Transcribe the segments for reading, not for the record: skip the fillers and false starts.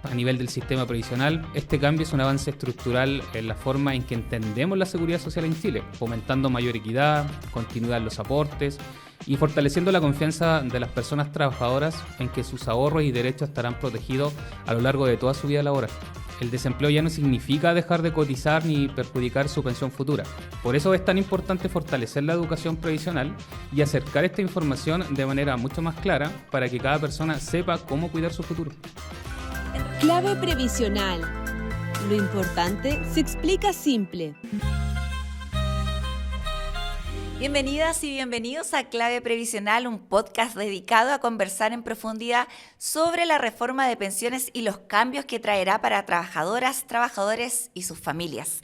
A nivel del sistema previsional, este cambio es un avance estructural en la forma en que entendemos la seguridad social en Chile, fomentando mayor equidad, continuidad en los aportes y fortaleciendo la confianza de las personas trabajadoras en que sus ahorros y derechos estarán protegidos a lo largo de toda su vida laboral. El desempleo ya no significa dejar de cotizar ni perjudicar su pensión futura. Por eso es tan importante fortalecer la educación previsional y acercar esta información de manera mucho más clara para que cada persona sepa cómo cuidar su futuro. Clave previsional. Lo importante se explica simple. Bienvenidas y bienvenidos a Clave Previsional, un podcast dedicado a conversar en profundidad sobre la reforma de pensiones y los cambios que traerá para trabajadoras, trabajadores y sus familias.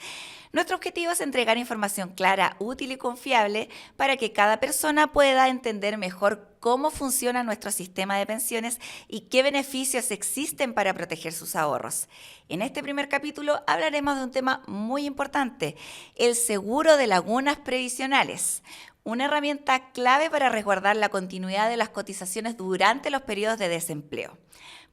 Nuestro objetivo es entregar información clara, útil y confiable para que cada persona pueda entender mejor cómo funciona nuestro sistema de pensiones y qué beneficios existen para proteger sus ahorros. En este primer capítulo hablaremos de un tema muy importante, el seguro de lagunas previsionales, una herramienta clave para resguardar la continuidad de las cotizaciones durante los periodos de desempleo.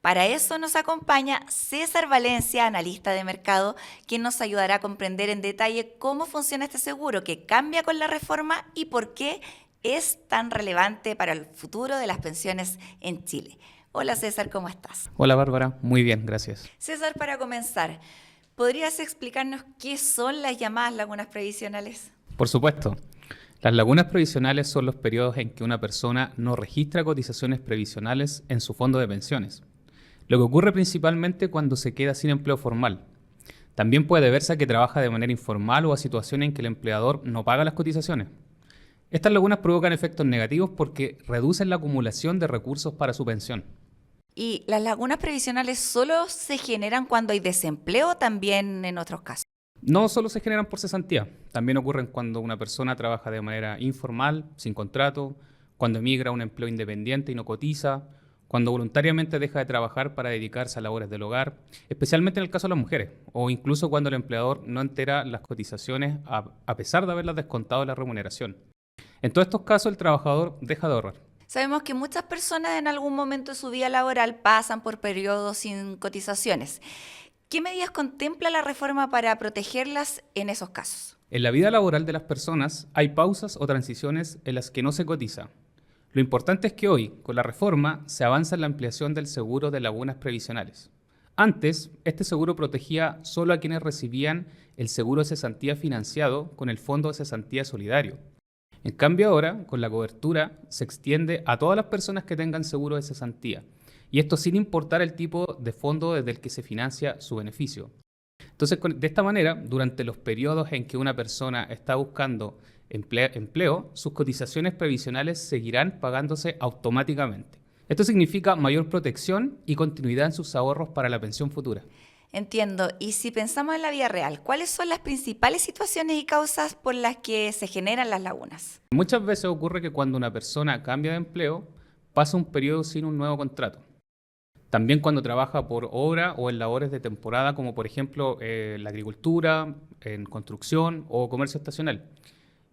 Para eso nos acompaña César Valencia, analista de mercado, quien nos ayudará a comprender en detalle cómo funciona este seguro que cambia con la reforma y por qué es tan relevante para el futuro de las pensiones en Chile. Hola César, ¿cómo estás? Hola Bárbara, muy bien, gracias. César, para comenzar, ¿podrías explicarnos qué son las llamadas lagunas previsionales? Por supuesto. Las lagunas previsionales son los periodos en que una persona no registra cotizaciones previsionales en su fondo de pensiones. Lo que ocurre principalmente cuando se queda sin empleo formal. También puede deberse a que trabaja de manera informal o a situaciones en que el empleador no paga las cotizaciones. Estas lagunas provocan efectos negativos porque reducen la acumulación de recursos para su pensión. ¿Y las lagunas previsionales solo se generan cuando hay desempleo o también en otros casos? No solo se generan por cesantía, también ocurren cuando una persona trabaja de manera informal, sin contrato, cuando emigra a un empleo independiente y no cotiza, cuando voluntariamente deja de trabajar para dedicarse a labores del hogar, especialmente en el caso de las mujeres, o incluso cuando el empleador no entera las cotizaciones a pesar de haberlas descontado de la remuneración. En todos estos casos, el trabajador deja de ahorrar. Sabemos que muchas personas en algún momento de su vida laboral pasan por periodos sin cotizaciones. ¿Qué medidas contempla la reforma para protegerlas en esos casos? En la vida laboral de las personas hay pausas o transiciones en las que no se cotiza. Lo importante es que hoy, con la reforma, se avanza en la ampliación del seguro de lagunas previsionales. Antes, este seguro protegía solo a quienes recibían el seguro de cesantía financiado con el Fondo de Cesantía Solidario. En cambio ahora, con la cobertura, se extiende a todas las personas que tengan seguro de cesantía, y esto sin importar el tipo de fondo desde el que se financia su beneficio. Entonces, de esta manera, durante los periodos en que una persona está buscando empleo, sus cotizaciones previsionales seguirán pagándose automáticamente. Esto significa mayor protección y continuidad en sus ahorros para la pensión futura. Entiendo. Y si pensamos en la vida real, ¿cuáles son las principales situaciones y causas por las que se generan las lagunas? Muchas veces ocurre que cuando una persona cambia de empleo, pasa un periodo sin un nuevo contrato. También cuando trabaja por hora o en labores de temporada, como por ejemplo la agricultura, en construcción o comercio estacional.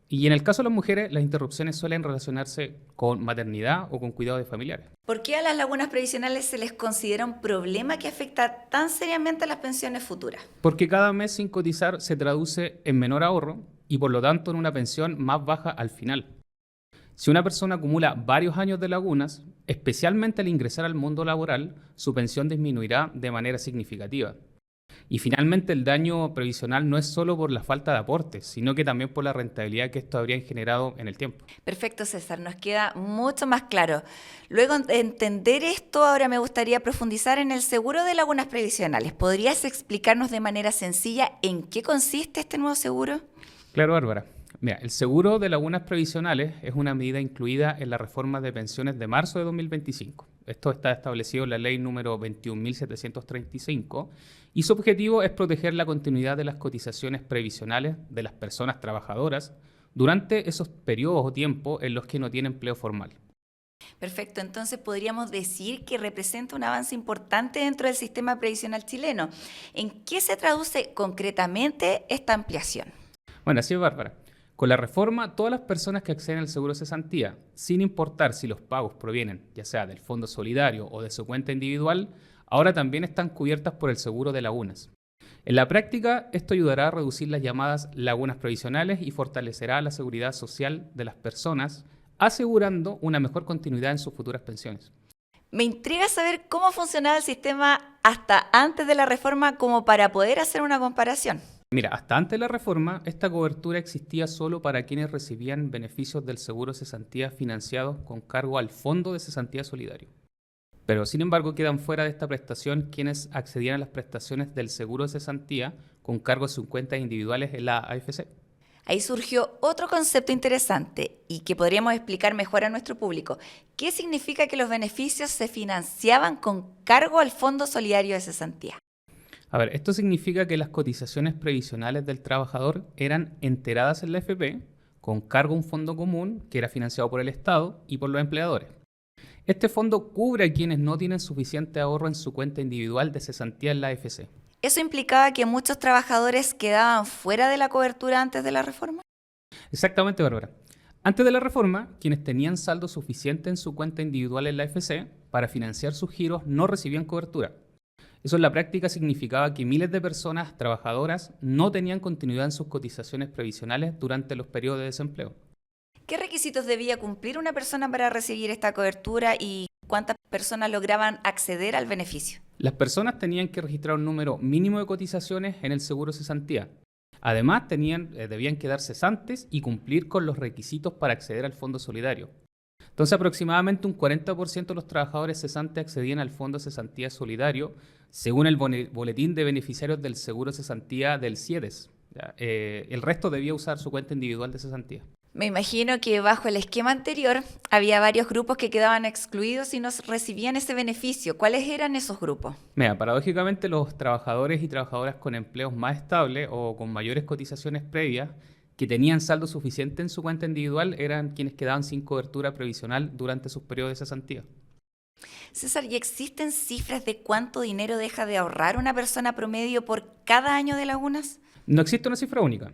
Y en el caso de las mujeres, las interrupciones suelen relacionarse con maternidad o con cuidado de familiares. ¿Por qué a las lagunas previsionales se les considera un problema que afecta tan seriamente a las pensiones futuras? Porque cada mes sin cotizar se traduce en menor ahorro y por lo tanto en una pensión más baja al final. Si una persona acumula varios años de lagunas, especialmente al ingresar al mundo laboral, su pensión disminuirá de manera significativa. Y finalmente el daño previsional no es solo por la falta de aportes, sino que también por la rentabilidad que esto habría generado en el tiempo. Perfecto, César, nos queda mucho más claro. Luego de entender esto, ahora me gustaría profundizar en el seguro de lagunas previsionales. ¿Podrías explicarnos de manera sencilla en qué consiste este nuevo seguro? Claro, Bárbara. Mira, el seguro de lagunas previsionales es una medida incluida en la reforma de pensiones de marzo de 2025. Esto está establecido en la ley número 21.735 y su objetivo es proteger la continuidad de las cotizaciones previsionales de las personas trabajadoras durante esos periodos o tiempos en los que no tienen empleo formal. Perfecto, entonces podríamos decir que representa un avance importante dentro del sistema previsional chileno. ¿En qué se traduce concretamente esta ampliación? Bueno, así es, Bárbara. Con la reforma, todas las personas que acceden al seguro de cesantía, sin importar si los pagos provienen ya sea del Fondo Solidario o de su cuenta individual, ahora también están cubiertas por el seguro de lagunas. En la práctica, esto ayudará a reducir las llamadas lagunas previsionales y fortalecerá la seguridad social de las personas, asegurando una mejor continuidad en sus futuras pensiones. Me intriga saber cómo funcionaba el sistema hasta antes de la reforma como para poder hacer una comparación. Mira, hasta antes de la reforma, esta cobertura existía solo para quienes recibían beneficios del seguro de cesantía financiados con cargo al Fondo de Cesantía Solidario. Pero, sin embargo, quedan fuera de esta prestación quienes accedían a las prestaciones del seguro de cesantía con cargo a sus cuentas individuales en la AFC. Ahí surgió otro concepto interesante y que podríamos explicar mejor a nuestro público. ¿Qué significa que los beneficios se financiaban con cargo al Fondo Solidario de Cesantía? A ver, esto significa que las cotizaciones previsionales del trabajador eran enteradas en la AFP con cargo a un fondo común que era financiado por el Estado y por los empleadores. Este fondo cubre a quienes no tienen suficiente ahorro en su cuenta individual de cesantía en la AFC. ¿Eso implicaba que muchos trabajadores quedaban fuera de la cobertura antes de la reforma? Exactamente, Bárbara. Antes de la reforma, quienes tenían saldo suficiente en su cuenta individual en la AFC para financiar sus giros no recibían cobertura. Eso en la práctica significaba que miles de personas trabajadoras no tenían continuidad en sus cotizaciones previsionales durante los periodos de desempleo. ¿Qué requisitos debía cumplir una persona para recibir esta cobertura y cuántas personas lograban acceder al beneficio? Las personas tenían que registrar un número mínimo de cotizaciones en el seguro de cesantía. Además, debían quedar cesantes y cumplir con los requisitos para acceder al Fondo Solidario. Entonces, aproximadamente un 40% de los trabajadores cesantes accedían al Fondo de Cesantía Solidario, según el Boletín de Beneficiarios del Seguro de Cesantía del CIEDES. El resto debía usar su cuenta individual de cesantía. Me imagino que bajo el esquema anterior había varios grupos que quedaban excluidos y no recibían ese beneficio. ¿Cuáles eran esos grupos? Mira, paradójicamente los trabajadores y trabajadoras con empleos más estables o con mayores cotizaciones previas que tenían saldo suficiente en su cuenta individual eran quienes quedaban sin cobertura previsional durante sus periodos de cesantía. César, ¿y existen cifras de cuánto dinero deja de ahorrar una persona promedio por cada año de lagunas? No existe una cifra única,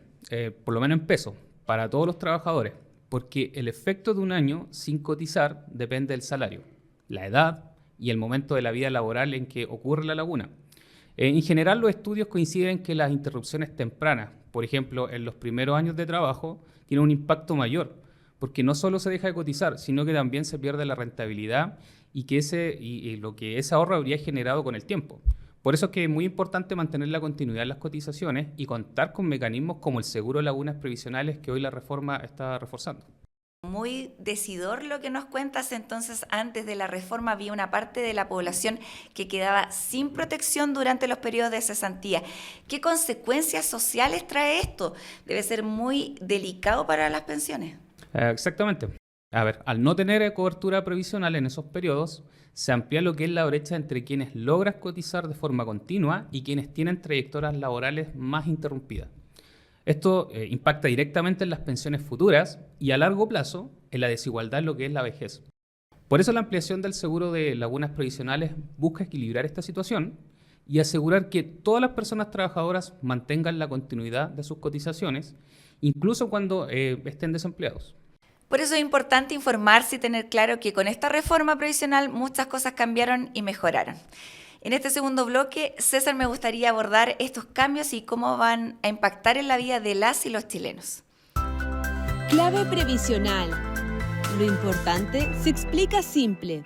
por lo menos en pesos, para todos los trabajadores, porque el efecto de un año sin cotizar depende del salario, la edad y el momento de la vida laboral en que ocurre la laguna. En general, los estudios coinciden que las interrupciones tempranas, por ejemplo, en los primeros años de trabajo, tienen un impacto mayor, porque no solo se deja de cotizar, sino que también se pierde la rentabilidad y lo que ese ahorro habría generado con el tiempo. Por eso es que es muy importante mantener la continuidad en las cotizaciones y contar con mecanismos como el seguro de lagunas previsionales que hoy la reforma está reforzando. Muy decidor lo que nos cuentas. Entonces, antes de la reforma había una parte de la población que quedaba sin protección durante los periodos de cesantía. ¿Qué consecuencias sociales trae esto? Debe ser muy delicado para las pensiones. Exactamente. A ver, al no tener cobertura previsional en esos periodos, se amplía lo que es la brecha entre quienes logran cotizar de forma continua y quienes tienen trayectorias laborales más interrumpidas. Esto impacta directamente en las pensiones futuras y a largo plazo en la desigualdad en lo que es la vejez. Por eso la ampliación del seguro de lagunas previsionales busca equilibrar esta situación y asegurar que todas las personas trabajadoras mantengan la continuidad de sus cotizaciones, incluso cuando estén desempleados. Por eso es importante informarse y tener claro que con esta reforma previsional muchas cosas cambiaron y mejoraron. En este segundo bloque, César, me gustaría abordar estos cambios y cómo van a impactar en la vida de las y los chilenos. Clave previsional. Lo importante se explica simple.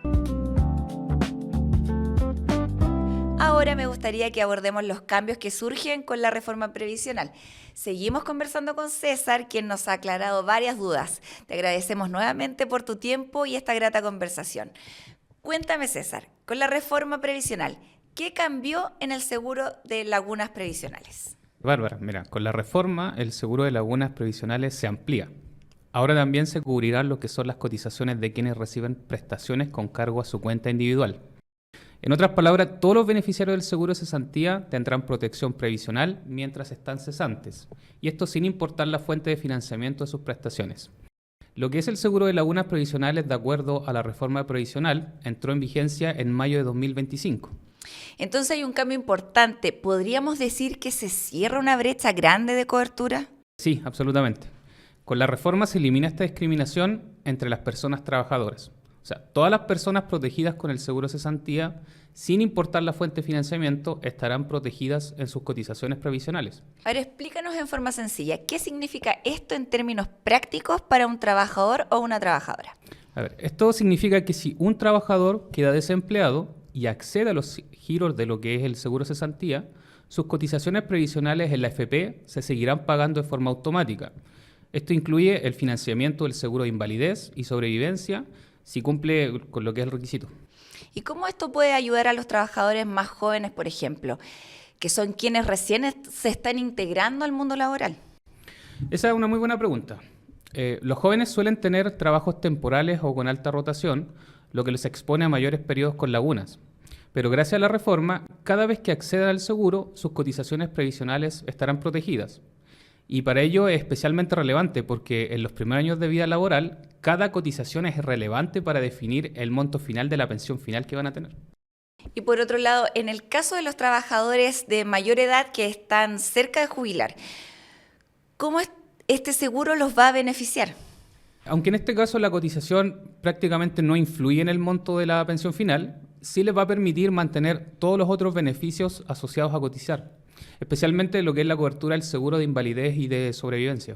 Ahora me gustaría que abordemos los cambios que surgen con la reforma previsional. Seguimos conversando con César, quien nos ha aclarado varias dudas. Te agradecemos nuevamente por tu tiempo y esta grata conversación. Cuéntame, César, con la reforma previsional, ¿qué cambió en el seguro de lagunas previsionales? Bárbara, mira, con la reforma el seguro de lagunas previsionales se amplía. Ahora también se cubrirán lo que son las cotizaciones de quienes reciben prestaciones con cargo a su cuenta individual. En otras palabras, todos los beneficiarios del seguro de cesantía tendrán protección previsional mientras están cesantes, y esto sin importar la fuente de financiamiento de sus prestaciones. Lo que es el seguro de lagunas previsionales, de acuerdo a la reforma previsional, entró en vigencia en mayo de 2025. Entonces hay un cambio importante. ¿Podríamos decir que se cierra una brecha grande de cobertura? Sí, absolutamente. Con la reforma se elimina esta discriminación entre las personas trabajadoras. O O sea, todas las personas protegidas con el seguro cesantía, sin importar la fuente de financiamiento, estarán protegidas en sus cotizaciones previsionales. Ahora explícanos en forma sencilla, ¿qué significa esto en términos prácticos para un trabajador o una trabajadora? A ver, esto significa que si un trabajador queda desempleado y accede a los giros de lo que es el seguro cesantía, sus cotizaciones previsionales en la AFP se seguirán pagando de forma automática. Esto incluye el financiamiento del seguro de invalidez y sobrevivencia, si cumple con lo que es el requisito. ¿Y cómo esto puede ayudar a los trabajadores más jóvenes, por ejemplo, que son quienes recién se están integrando al mundo laboral? Esa es una muy buena pregunta. Los jóvenes suelen tener trabajos temporales o con alta rotación, lo que les expone a mayores periodos con lagunas. Pero gracias a la reforma, cada vez que accedan al seguro, sus cotizaciones previsionales estarán protegidas. Y para ello es especialmente relevante porque en los primeros años de vida laboral, cada cotización es relevante para definir el monto final de la pensión final que van a tener. Y por otro lado, en el caso de los trabajadores de mayor edad que están cerca de jubilar, ¿cómo este seguro los va a beneficiar? Aunque en este caso la cotización prácticamente no influye en el monto de la pensión final, sí les va a permitir mantener todos los otros beneficios asociados a cotizar, especialmente lo que es la cobertura del seguro de invalidez y de sobrevivencia.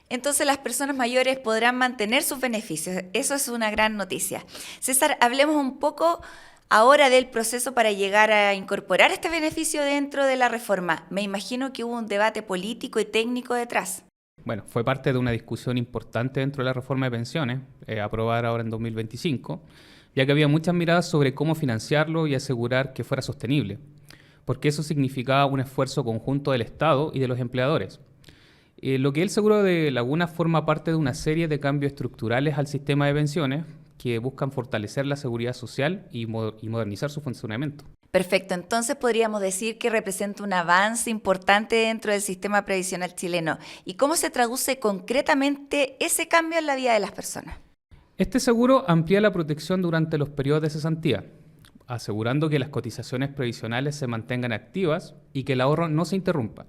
Entonces las personas mayores podrán mantener sus beneficios. Eso es una gran noticia. César, hablemos un poco ahora del proceso para llegar a incorporar este beneficio dentro de la reforma. Me imagino que hubo un debate político y técnico detrás. Bueno, fue parte de una discusión importante dentro de la reforma de pensiones, aprobada ahora en 2025, ya que había muchas miradas sobre cómo financiarlo y asegurar que fuera sostenible, porque eso significaba un esfuerzo conjunto del Estado y de los empleadores. Lo que es el seguro de Laguna forma parte de una serie de cambios estructurales al sistema de pensiones que buscan fortalecer la seguridad social y modernizar su funcionamiento. Perfecto, entonces podríamos decir que representa un avance importante dentro del sistema previsional chileno. ¿Y cómo se traduce concretamente ese cambio en la vida de las personas? Este seguro amplía la protección durante los periodos de cesantía, asegurando que las cotizaciones previsionales se mantengan activas y que el ahorro no se interrumpa.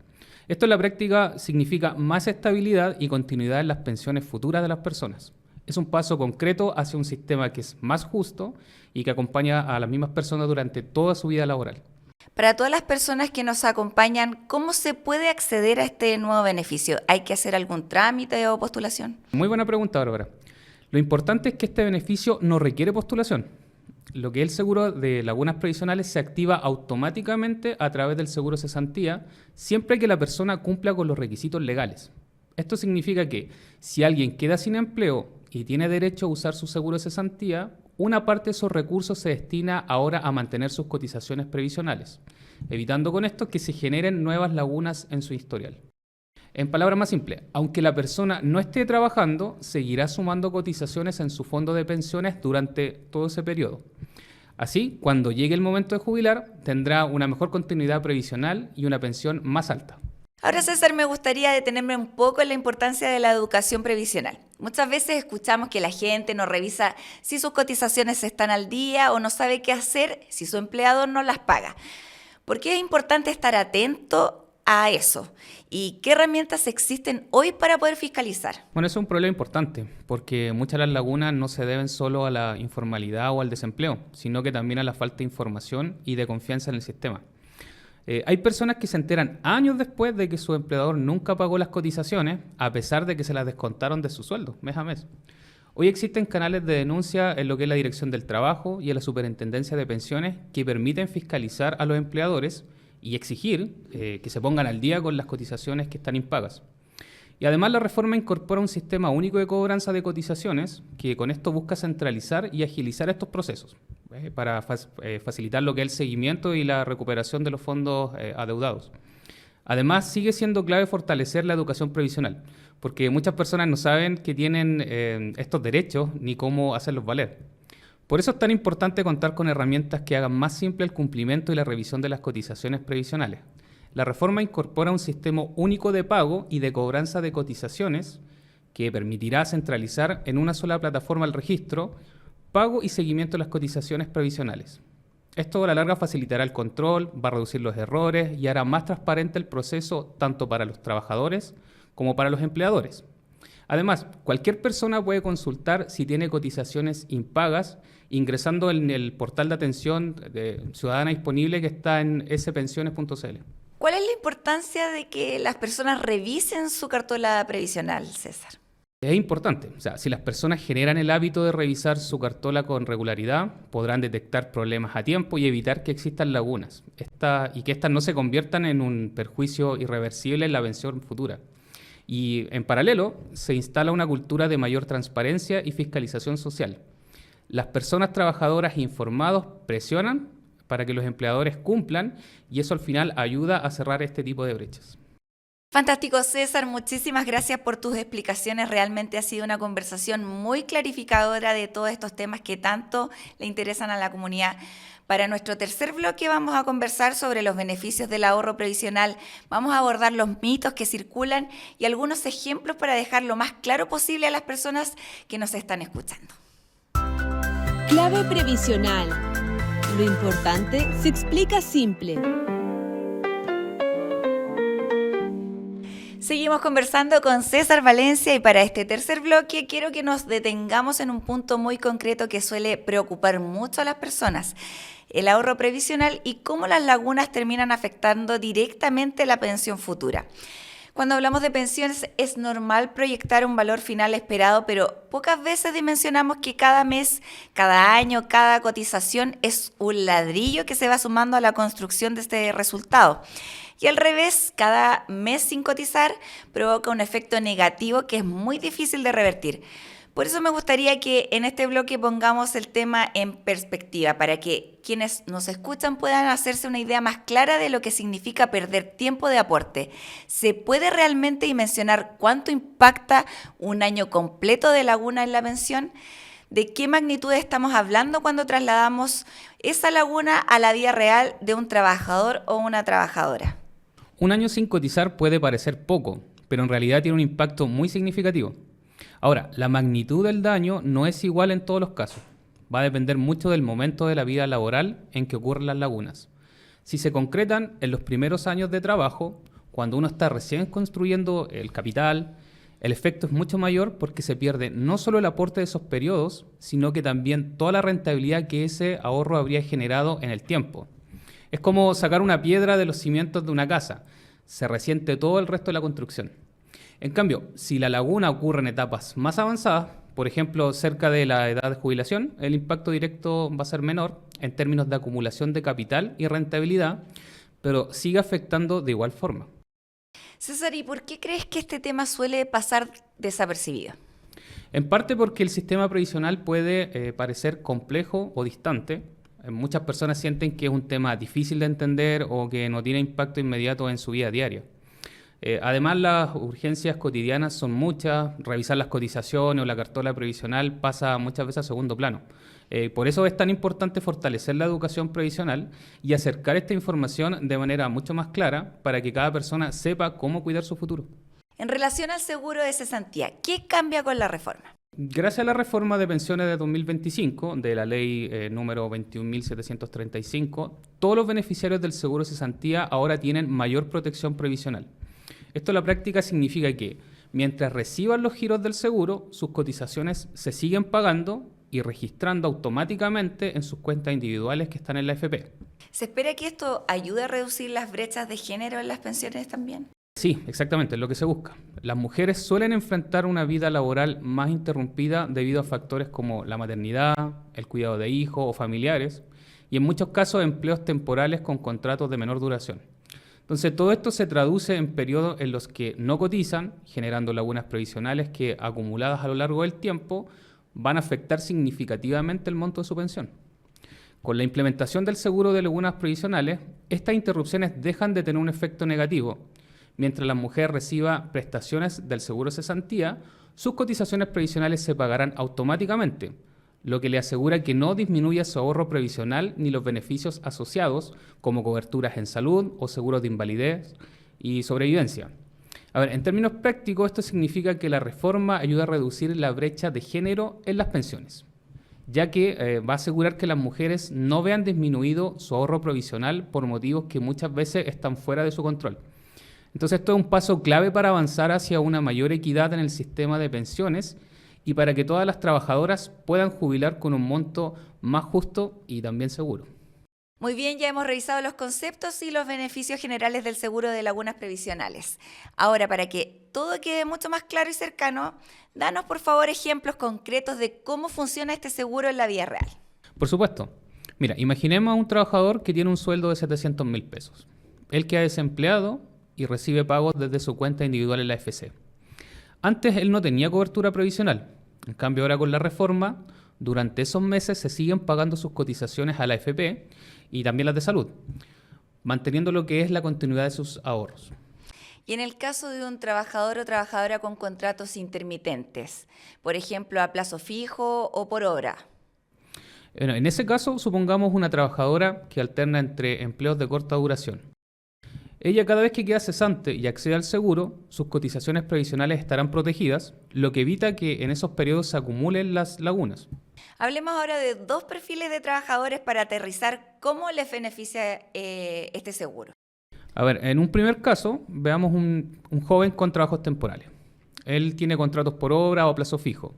Esto en la práctica significa más estabilidad y continuidad en las pensiones futuras de las personas. Es un paso concreto hacia un sistema que es más justo y que acompaña a las mismas personas durante toda su vida laboral. Para todas las personas que nos acompañan, ¿cómo se puede acceder a este nuevo beneficio? ¿Hay que hacer algún trámite o postulación? Muy buena pregunta, Bárbara. Lo importante es que este beneficio no requiere postulación. Lo que es el seguro de lagunas previsionales se activa automáticamente a través del seguro cesantía siempre que la persona cumpla con los requisitos legales. Esto significa que si alguien queda sin empleo y tiene derecho a usar su seguro de cesantía, una parte de esos recursos se destina ahora a mantener sus cotizaciones previsionales, evitando con esto que se generen nuevas lagunas en su historial. En palabras más simples, aunque la persona no esté trabajando, seguirá sumando cotizaciones en su fondo de pensiones durante todo ese periodo. Así, cuando llegue el momento de jubilar, tendrá una mejor continuidad previsional y una pensión más alta. Ahora, César, me gustaría detenerme un poco en la importancia de la educación previsional. Muchas veces escuchamos que la gente no revisa si sus cotizaciones están al día o no sabe qué hacer si su empleador no las paga. ¿Por qué es importante estar atento a eso? ¿Y qué herramientas existen hoy para poder fiscalizar? Bueno, eso es un problema importante, porque muchas de las lagunas no se deben solo a la informalidad o al desempleo, sino que también a la falta de información y de confianza en el sistema. Hay personas que se enteran años después de que su empleador nunca pagó las cotizaciones, a pesar de que se las descontaron de su sueldo, mes a mes. Hoy existen canales de denuncia en lo que es la Dirección del Trabajo y en la Superintendencia de Pensiones que permiten fiscalizar a los empleadores y exigir que se pongan al día con las cotizaciones que están impagas. Y además la reforma incorpora un sistema único de cobranza de cotizaciones que con esto busca centralizar y agilizar estos procesos para facilitar lo que es el seguimiento y la recuperación de los fondos adeudados. Además, sigue siendo clave fortalecer la educación previsional, porque muchas personas no saben que tienen estos derechos ni cómo hacerlos valer. Por eso es tan importante contar con herramientas que hagan más simple el cumplimiento y la revisión de las cotizaciones previsionales. La reforma incorpora un sistema único de pago y de cobranza de cotizaciones que permitirá centralizar en una sola plataforma el registro, pago y seguimiento de las cotizaciones previsionales. Esto a la larga facilitará el control, va a reducir los errores y hará más transparente el proceso tanto para los trabajadores como para los empleadores. Además, cualquier persona puede consultar si tiene cotizaciones impagas ingresando en el portal de atención ciudadana disponible que está en spensiones.cl. ¿Cuál es la importancia de que las personas revisen su cartola previsional, César? Es importante, o sea, si las personas generan el hábito de revisar su cartola con regularidad, podrán detectar problemas a tiempo y evitar que existan lagunas y que éstas no se conviertan en un perjuicio irreversible en la pensión futura. Y en paralelo, se instala una cultura de mayor transparencia y fiscalización social. Las personas trabajadoras informadas presionan para que los empleadores cumplan y eso al final ayuda a cerrar este tipo de brechas. Fantástico, César, muchísimas gracias por tus explicaciones. Realmente ha sido una conversación muy clarificadora de todos estos temas que tanto le interesan a la comunidad. Para nuestro tercer bloque vamos a conversar sobre los beneficios del ahorro previsional. Vamos a abordar los mitos que circulan y algunos ejemplos para dejar lo más claro posible a las personas que nos están escuchando. Clave previsional. Lo importante se explica simple. Seguimos conversando con César Valencia y para este tercer bloque quiero que nos detengamos en un punto muy concreto que suele preocupar mucho a las personas, el ahorro previsional y cómo las lagunas terminan afectando directamente la pensión futura. Cuando hablamos de pensiones es normal proyectar un valor final esperado, pero pocas veces dimensionamos que cada mes, cada año, cada cotización es un ladrillo que se va sumando a la construcción de este resultado. Y al revés, cada mes sin cotizar provoca un efecto negativo que es muy difícil de revertir. Por eso me gustaría que en este bloque pongamos el tema en perspectiva, para que quienes nos escuchan puedan hacerse una idea más clara de lo que significa perder tiempo de aporte. ¿Se puede realmente dimensionar cuánto impacta un año completo de laguna en la pensión? ¿De qué magnitud estamos hablando cuando trasladamos esa laguna a la vida real de un trabajador o una trabajadora? Un año sin cotizar puede parecer poco, pero en realidad tiene un impacto muy significativo. Ahora, la magnitud del daño no es igual en todos los casos. Va a depender mucho del momento de la vida laboral en que ocurren las lagunas. Si se concretan en los primeros años de trabajo, cuando uno está recién construyendo el capital, el efecto es mucho mayor porque se pierde no solo el aporte de esos periodos, sino que también toda la rentabilidad que ese ahorro habría generado en el tiempo. Es como sacar una piedra de los cimientos de una casa. Se resiente todo el resto de la construcción. En cambio, si la laguna ocurre en etapas más avanzadas, por ejemplo, cerca de la edad de jubilación, el impacto directo va a ser menor en términos de acumulación de capital y rentabilidad, pero sigue afectando de igual forma. César, ¿y por qué crees que este tema suele pasar desapercibido? En parte porque el sistema previsional puede parecer complejo o distante. Muchas personas sienten que es un tema difícil de entender o que no tiene impacto inmediato en su vida diaria. Además, las urgencias cotidianas son muchas, revisar las cotizaciones o la cartola previsional pasa muchas veces a segundo plano. Por eso es tan importante fortalecer la educación previsional y acercar esta información de manera mucho más clara para que cada persona sepa cómo cuidar su futuro. En relación al seguro de cesantía, ¿qué cambia con la reforma? Gracias a la reforma de pensiones de 2025, de la ley número 21.735, todos los beneficiarios del seguro de cesantía ahora tienen mayor protección previsional. Esto en la práctica significa que, mientras reciban los giros del seguro, sus cotizaciones se siguen pagando y registrando automáticamente en sus cuentas individuales que están en la AFP. ¿Se espera que esto ayude a reducir las brechas de género en las pensiones también? Sí, exactamente, es lo que se busca. Las mujeres suelen enfrentar una vida laboral más interrumpida debido a factores como la maternidad, el cuidado de hijos o familiares, y en muchos casos empleos temporales con contratos de menor duración. Entonces, todo esto se traduce en periodos en los que no cotizan, generando lagunas previsionales que, acumuladas a lo largo del tiempo, van a afectar significativamente el monto de su pensión. Con la implementación del seguro de lagunas previsionales, estas interrupciones dejan de tener un efecto negativo. Mientras la mujer reciba prestaciones del seguro de cesantía, sus cotizaciones previsionales se pagarán automáticamente, lo que le asegura que no disminuya su ahorro previsional ni los beneficios asociados, como coberturas en salud o seguros de invalidez y sobrevivencia. A ver, en términos prácticos, esto significa que la reforma ayuda a reducir la brecha de género en las pensiones, ya que va a asegurar que las mujeres no vean disminuido su ahorro provisional por motivos que muchas veces están fuera de su control. Entonces esto es un paso clave para avanzar hacia una mayor equidad en el sistema de pensiones y para que todas las trabajadoras puedan jubilar con un monto más justo y también seguro. Muy bien, ya hemos revisado los conceptos y los beneficios generales del seguro de lagunas previsionales. Ahora, para que todo quede mucho más claro y cercano, danos por favor ejemplos concretos de cómo funciona este seguro en la vida real. Por supuesto. Mira, imaginemos a un trabajador que tiene un sueldo de 700.000 pesos. Él queda desempleado y recibe pagos desde su cuenta individual en la AFP. Antes él no tenía cobertura previsional. En cambio, ahora con la reforma, durante esos meses se siguen pagando sus cotizaciones a la AFP y también las de salud, manteniendo lo que es la continuidad de sus ahorros. Y en el caso de un trabajador o trabajadora con contratos intermitentes, por ejemplo, a plazo fijo o por hora. Bueno, en ese caso, supongamos una trabajadora que alterna entre empleos de corta duración. Ella cada vez que queda cesante y accede al seguro, sus cotizaciones previsionales estarán protegidas, lo que evita que en esos periodos se acumulen las lagunas. Hablemos ahora de dos perfiles de trabajadores para aterrizar cómo les beneficia este seguro. A ver, en un primer caso, veamos un joven con trabajos temporales. Él tiene contratos por obra o a plazo fijo.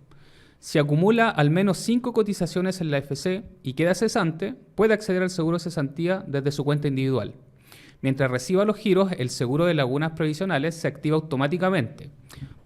Si acumula al menos 5 cotizaciones en la AFP y queda cesante, puede acceder al seguro de cesantía desde su cuenta individual. Mientras reciba los giros, el seguro de lagunas previsionales se activa automáticamente.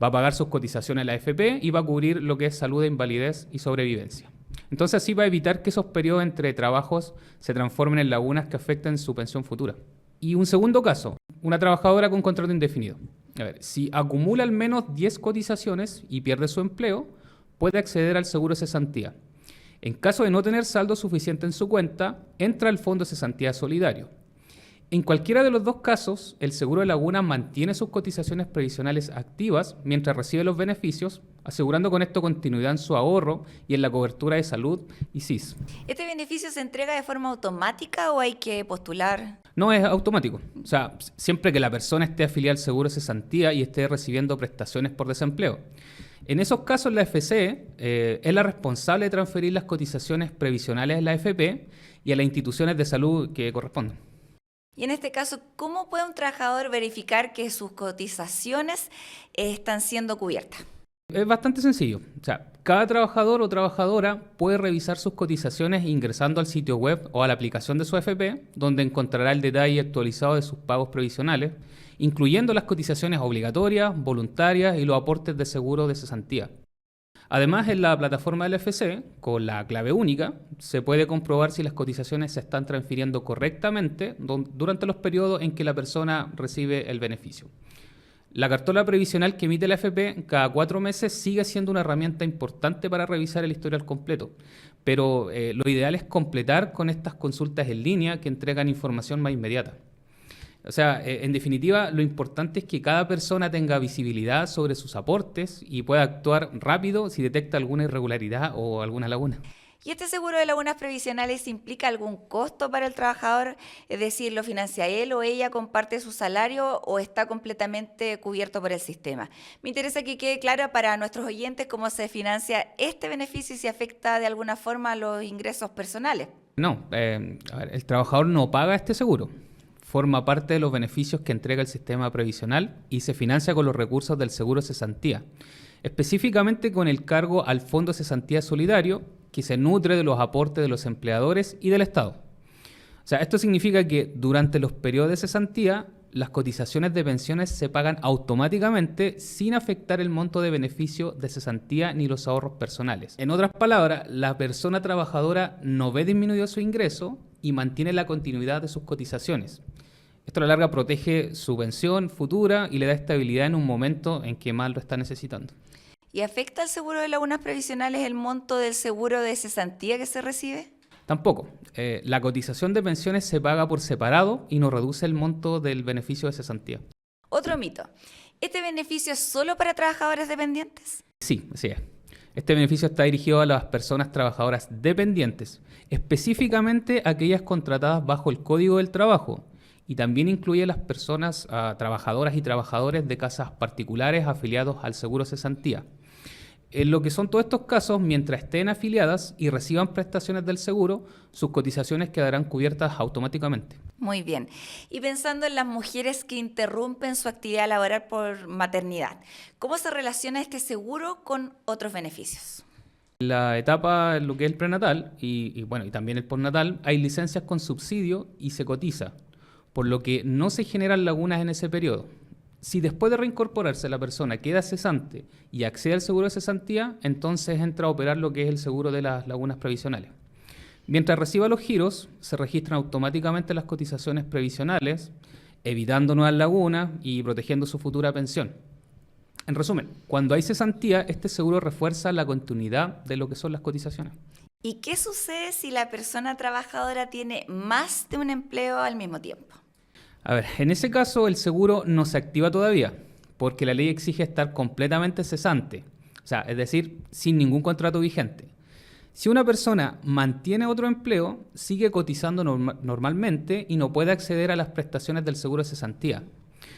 Va a pagar sus cotizaciones en la AFP y va a cubrir lo que es salud, invalidez y sobrevivencia. Entonces así va a evitar que esos periodos entre trabajos se transformen en lagunas que afecten su pensión futura. Y un segundo caso, una trabajadora con contrato indefinido. A ver, si acumula al menos 10 cotizaciones y pierde su empleo, puede acceder al seguro de cesantía. En caso de no tener saldo suficiente en su cuenta, entra al Fondo de Cesantía Solidario. En cualquiera de los dos casos, el seguro de laguna mantiene sus cotizaciones previsionales activas mientras recibe los beneficios, asegurando con esto continuidad en su ahorro y en la cobertura de salud y SIS. ¿Este beneficio se entrega de forma automática o hay que postular? No es automático. O sea, siempre que la persona esté afiliada al seguro de cesantía y esté recibiendo prestaciones por desempleo. En esos casos, la AFP es la responsable de transferir las cotizaciones previsionales de la AFP y a las instituciones de salud que correspondan. Y en este caso, ¿cómo puede un trabajador verificar que sus cotizaciones están siendo cubiertas? Es bastante sencillo. O sea, cada trabajador o trabajadora puede revisar sus cotizaciones ingresando al sitio web o a la aplicación de su AFP, donde encontrará el detalle actualizado de sus pagos previsionales, incluyendo las cotizaciones obligatorias, voluntarias y los aportes de seguro de cesantía. Además, en la plataforma del FC, con la clave única, se puede comprobar si las cotizaciones se están transfiriendo correctamente durante los periodos en que la persona recibe el beneficio. La cartola previsional que emite la AFP cada 4 meses sigue siendo una herramienta importante para revisar el historial completo, pero lo ideal es completar con estas consultas en línea que entregan información más inmediata. O sea, en definitiva, lo importante es que cada persona tenga visibilidad sobre sus aportes y pueda actuar rápido si detecta alguna irregularidad o alguna laguna. ¿Y este seguro de lagunas previsionales implica algún costo para el trabajador? Es decir, ¿lo financia él o ella con parte de su salario o está completamente cubierto por el sistema? Me interesa que quede claro para nuestros oyentes cómo se financia este beneficio y si afecta de alguna forma a los ingresos personales. No, a ver, el trabajador no paga este seguro. Forma parte de los beneficios que entrega el sistema previsional y se financia con los recursos del seguro de cesantía, específicamente con el cargo al Fondo de Cesantía Solidario, que se nutre de los aportes de los empleadores y del Estado. O sea, esto significa que durante los periodos de cesantía, las cotizaciones de pensiones se pagan automáticamente sin afectar el monto de beneficio de cesantía ni los ahorros personales. En otras palabras, la persona trabajadora no ve disminuido su ingreso y mantiene la continuidad de sus cotizaciones. Esto a la larga protege su pensión futura y le da estabilidad en un momento en que más lo está necesitando. ¿Y afecta al seguro de lagunas previsionales el monto del seguro de cesantía que se recibe? Tampoco. La cotización de pensiones se paga por separado y no reduce el monto del beneficio de cesantía. Otro mito. ¿Este beneficio es solo para trabajadores dependientes? Sí, así es. Este beneficio está dirigido a las personas trabajadoras dependientes, específicamente aquellas contratadas bajo el Código del Trabajo, y también incluye a las personas trabajadoras y trabajadores de casas particulares afiliados al seguro cesantía. En lo que son todos estos casos, mientras estén afiliadas y reciban prestaciones del seguro, sus cotizaciones quedarán cubiertas automáticamente. Muy bien. Y pensando en las mujeres que interrumpen su actividad laboral por maternidad, ¿cómo se relaciona este seguro con otros beneficios? La etapa, en lo que es el prenatal y también el postnatal, hay licencias con subsidio y se cotiza, por lo que no se generan lagunas en ese periodo. Si después de reincorporarse la persona queda cesante y accede al seguro de cesantía, entonces entra a operar lo que es el seguro de las lagunas previsionales. Mientras reciba los giros, se registran automáticamente las cotizaciones previsionales, evitando nuevas lagunas y protegiendo su futura pensión. En resumen, cuando hay cesantía, este seguro refuerza la continuidad de lo que son las cotizaciones. ¿Y qué sucede si la persona trabajadora tiene más de un empleo al mismo tiempo? A ver, en ese caso el seguro no se activa todavía, porque la ley exige estar completamente cesante, o sea, es decir, sin ningún contrato vigente. Si una persona mantiene otro empleo, sigue cotizando normalmente y no puede acceder a las prestaciones del seguro de cesantía.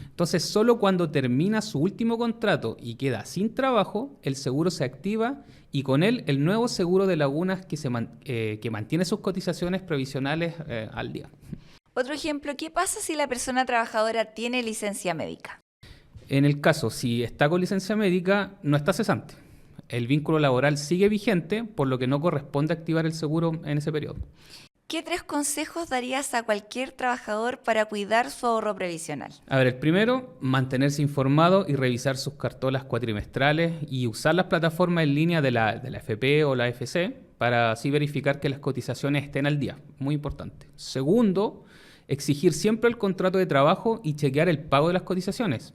Entonces, solo cuando termina su último contrato y queda sin trabajo, el seguro se activa y con él el nuevo seguro de lagunas que mantiene sus cotizaciones previsionales al día. Otro ejemplo, ¿qué pasa si la persona trabajadora tiene licencia médica? En el caso, si está con licencia médica, no está cesante. El vínculo laboral sigue vigente, por lo que no corresponde activar el seguro en ese periodo. ¿Qué 3 consejos darías a cualquier trabajador para cuidar su ahorro previsional? A ver, el primero, mantenerse informado y revisar sus cartolas cuatrimestrales y usar las plataformas en línea de la FP o la FC para así verificar que las cotizaciones estén al día. Muy importante. Segundo, exigir siempre el contrato de trabajo y chequear el pago de las cotizaciones.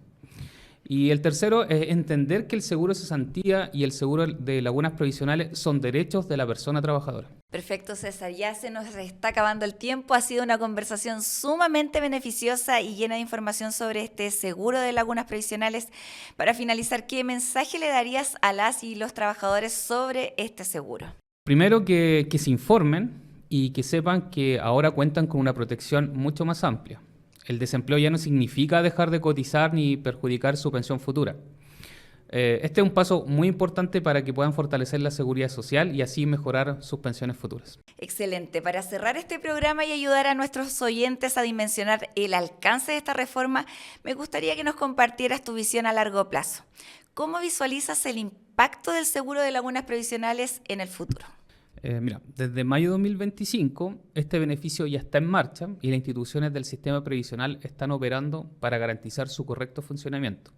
Y el tercero es entender que el seguro de cesantía y el seguro de lagunas previsionales son derechos de la persona trabajadora. Perfecto, César. Ya se nos está acabando el tiempo. Ha sido una conversación sumamente beneficiosa y llena de información sobre este seguro de lagunas previsionales. Para finalizar, ¿qué mensaje le darías a las y los trabajadores sobre este seguro? Primero, que se informen y que sepan que ahora cuentan con una protección mucho más amplia. El desempleo ya no significa dejar de cotizar ni perjudicar su pensión futura. Este es un paso muy importante para que puedan fortalecer la seguridad social y así mejorar sus pensiones futuras. Excelente. Para cerrar este programa y ayudar a nuestros oyentes a dimensionar el alcance de esta reforma, me gustaría que nos compartieras tu visión a largo plazo. ¿Cómo visualizas el impacto del seguro de lagunas previsionales en el futuro? Desde mayo de 2025 este beneficio ya está en marcha y las instituciones del sistema previsional están operando para garantizar su correcto funcionamiento.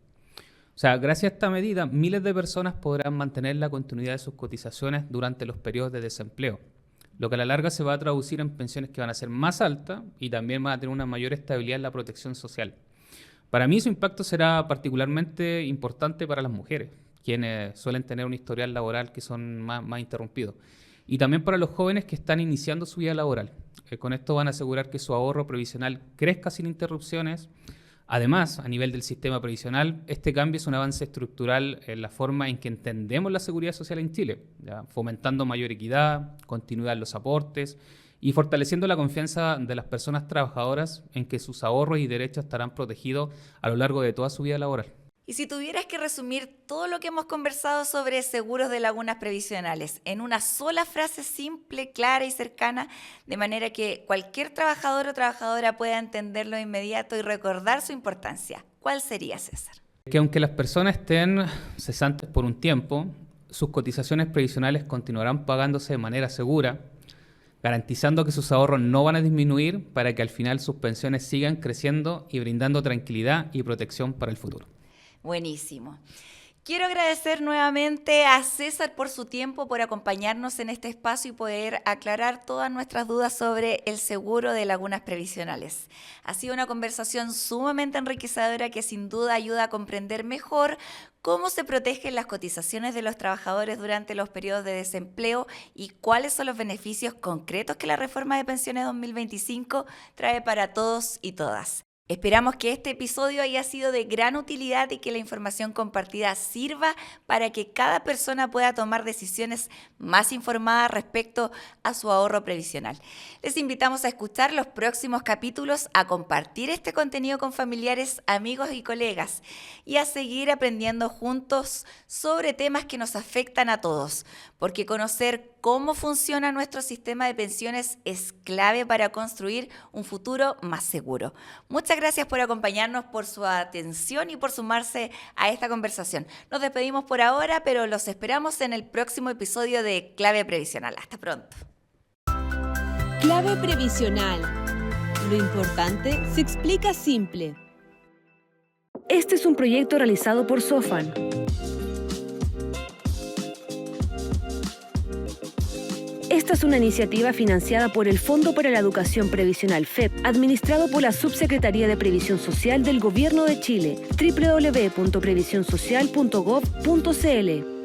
O sea, gracias a esta medida, miles de personas podrán mantener la continuidad de sus cotizaciones durante los periodos de desempleo, lo que a la larga se va a traducir en pensiones que van a ser más altas y también van a tener una mayor estabilidad en la protección social. Para mí su impacto será particularmente importante para las mujeres, quienes suelen tener un historial laboral que son más interrumpidos. Y también para los jóvenes que están iniciando su vida laboral. Con esto van a asegurar que su ahorro previsional crezca sin interrupciones. Además, a nivel del sistema previsional, este cambio es un avance estructural en la forma en que entendemos la seguridad social en Chile, ¿ya? Fomentando mayor equidad, continuidad en los aportes y fortaleciendo la confianza de las personas trabajadoras en que sus ahorros y derechos estarán protegidos a lo largo de toda su vida laboral. Y si tuvieras que resumir todo lo que hemos conversado sobre seguros de lagunas previsionales en una sola frase simple, clara y cercana, de manera que cualquier trabajador o trabajadora pueda entenderlo de inmediato y recordar su importancia, ¿cuál sería, César? Que aunque las personas estén cesantes por un tiempo, sus cotizaciones previsionales continuarán pagándose de manera segura, garantizando que sus ahorros no van a disminuir para que al final sus pensiones sigan creciendo y brindando tranquilidad y protección para el futuro. Buenísimo. Quiero agradecer nuevamente a César por su tiempo, por acompañarnos en este espacio y poder aclarar todas nuestras dudas sobre el seguro de lagunas previsionales. Ha sido una conversación sumamente enriquecedora que sin duda ayuda a comprender mejor cómo se protegen las cotizaciones de los trabajadores durante los periodos de desempleo y cuáles son los beneficios concretos que la reforma de pensiones 2025 trae para todos y todas. Esperamos que este episodio haya sido de gran utilidad y que la información compartida sirva para que cada persona pueda tomar decisiones más informadas respecto a su ahorro previsional. Les invitamos a escuchar los próximos capítulos, a compartir este contenido con familiares, amigos y colegas y a seguir aprendiendo juntos sobre temas que nos afectan a todos, porque conocer cómo funciona nuestro sistema de pensiones es clave para construir un futuro más seguro. Muchas gracias por acompañarnos, por su atención y por sumarse a esta conversación. Nos despedimos por ahora, pero los esperamos en el próximo episodio de Clave Previsional. Hasta pronto. Clave Previsional. Lo importante se explica simple. Este es un proyecto realizado por Sofan. Esta es una iniciativa financiada por el Fondo para la Educación Previsional FEP, administrado por la Subsecretaría de Previsión Social del Gobierno de Chile, www.previsionsocial.gov.cl.